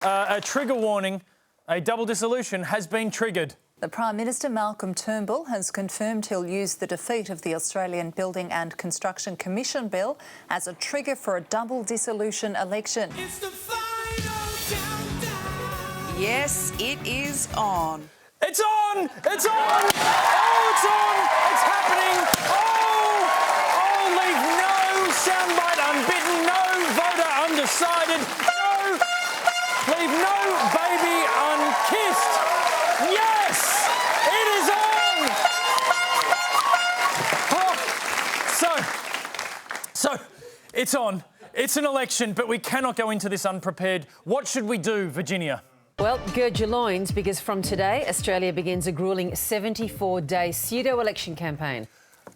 A trigger warning, a double dissolution has been triggered. The Prime Minister, Malcolm Turnbull, has confirmed he'll use the defeat of the Australian Building and Construction Commission Bill as a trigger for a double dissolution election. It's the final countdown. Yes, it is on. It's on! It's on! Oh, it's on! It's happening! Oh, leave no soundbite unbitten, no voter undecided, leave no baby unkissed. Yes! It is on! So, it's on. It's an election, but we cannot go into this unprepared. What should we do, Virginia? Well, gird your loins, because from today, Australia begins a gruelling 74-day pseudo-election campaign.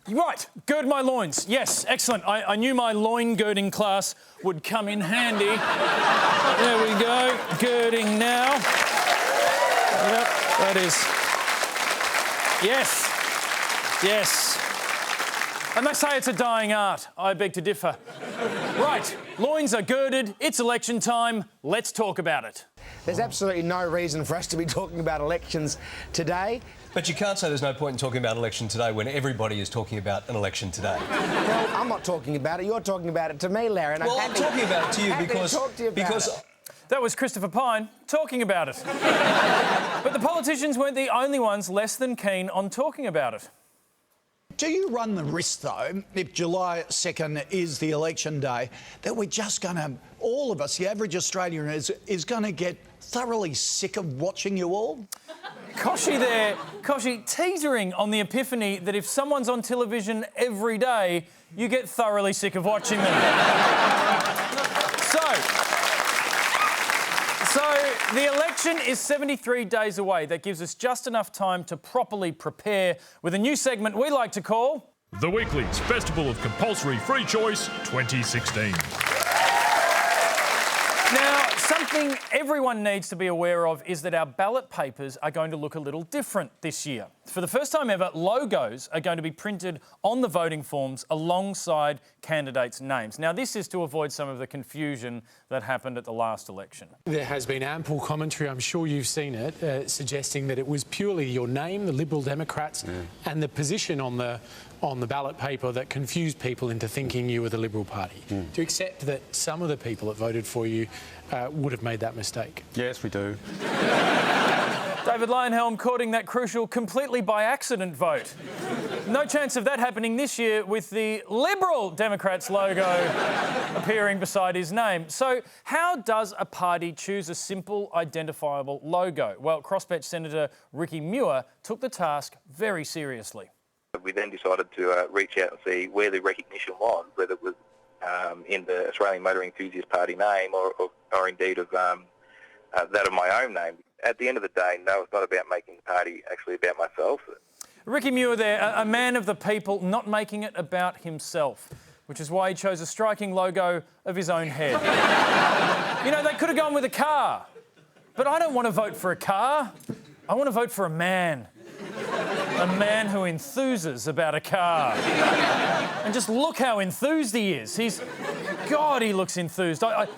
Right, gird my loins. Yes, excellent. I knew my loin girding class would come in handy. There we go, girding now. Yep, that is. Yes, yes. And they say it's a dying art. I beg to differ. Right, loins are girded, it's election time, let's talk about it. There's absolutely no reason for us to be talking about elections today. But you can't say there's no point in talking about election today when everybody is talking about an election today. Well, I'm not talking about it. You're talking about it to me, Larry. And well, I'm talking about it to you because That was Christopher Pyne talking about it. But the politicians weren't the only ones less than keen on talking about it. Do you run the risk, though, if July 2nd is the election day, that we're just going to, all of us, the average Australian is going to get thoroughly sick of watching you all? Koshy teetering on the epiphany that if someone's on television every day, you get thoroughly sick of watching them. So the election is 73 days away. That gives us just enough time to properly prepare with a new segment we like to call... The Weekly's Festival of Compulsory Free Choice 2016. Now, something everyone needs to be aware of is that our ballot papers are going to look a little different this year. For the first time ever, logos are going to be printed on the voting forms alongside candidates' names. Now, this is to avoid some of the confusion that happened at the last election. There has been ample commentary, I'm sure you've seen it, suggesting that it was purely your name, the Liberal Democrats, and the position on the ballot paper that confused people into thinking you were the Liberal Party. Do you accept that some of the people that voted for you would have made that mistake? Yes, we do. David Leyonhjelm courting that crucial completely by accident vote. No chance of that happening this year with the Liberal Democrats logo appearing beside his name. So how does a party choose a simple, identifiable logo? Well, Crossbench Senator Ricky Muir took the task very seriously. We then decided to reach out and see where the recognition was, whether it was in the Australian Motor Enthusiast Party name or indeed of that of my own name. At the end of the day, no, it's not about making the party actually about myself. Ricky Muir there, a man of the people, not making it about himself, which is why he chose a striking logo of his own head. You know, they could have gone with a car, but I don't want to vote for a car. I want to vote for a man. A man who enthuses about a car. And just look how enthused he is. God, he looks enthused. I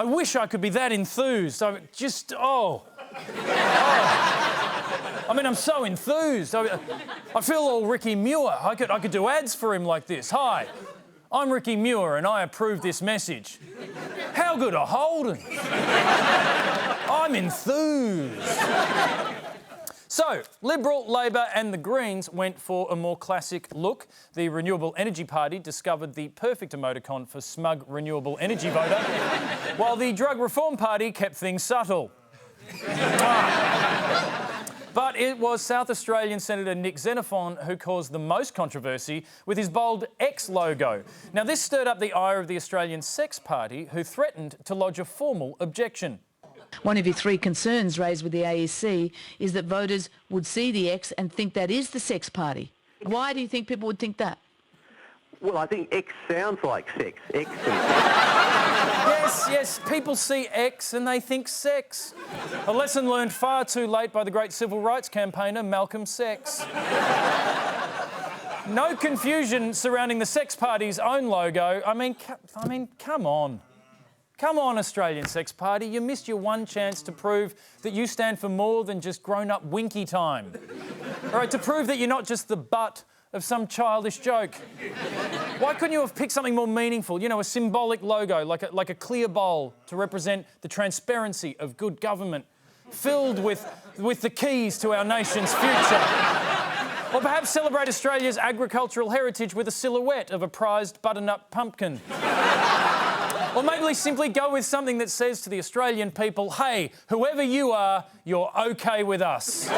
wish I could be that enthused. I mean, I'm so enthused. I feel all Ricky Muir. I could do ads for him like this. Hi, I'm Ricky Muir and I approve this message. How good a Holden. I'm enthused. So, Liberal, Labor and the Greens went for a more classic look. The Renewable Energy Party discovered the perfect emoticon for smug renewable energy voter, while the Drug Reform Party kept things subtle. But it was South Australian Senator Nick Xenophon who caused the most controversy with his bold X logo. Now, this stirred up the ire of the Australian Sex Party, who threatened to lodge a formal objection. One of your three concerns raised with the AEC is that voters would see the X and think that is the sex party. Why do you think people would think that? Well, I think X sounds like sex. X and Yes, yes, people see X and they think sex. A lesson learned far too late by the great civil rights campaigner Malcolm Sex. No confusion surrounding the Sex Party's own logo. I mean, come on. Come on, Australian Sex Party, you missed your one chance to prove that you stand for more than just grown-up winky time. All right, to prove that you're not just the butt of some childish joke. Why couldn't you have picked something more meaningful? You know, a symbolic logo, like a clear bowl to represent the transparency of good government, filled with the keys to our nation's future. Or perhaps celebrate Australia's agricultural heritage with a silhouette of a prized butternut pumpkin. Or maybe simply go with something that says to the Australian people, hey, whoever you are, you're okay with us.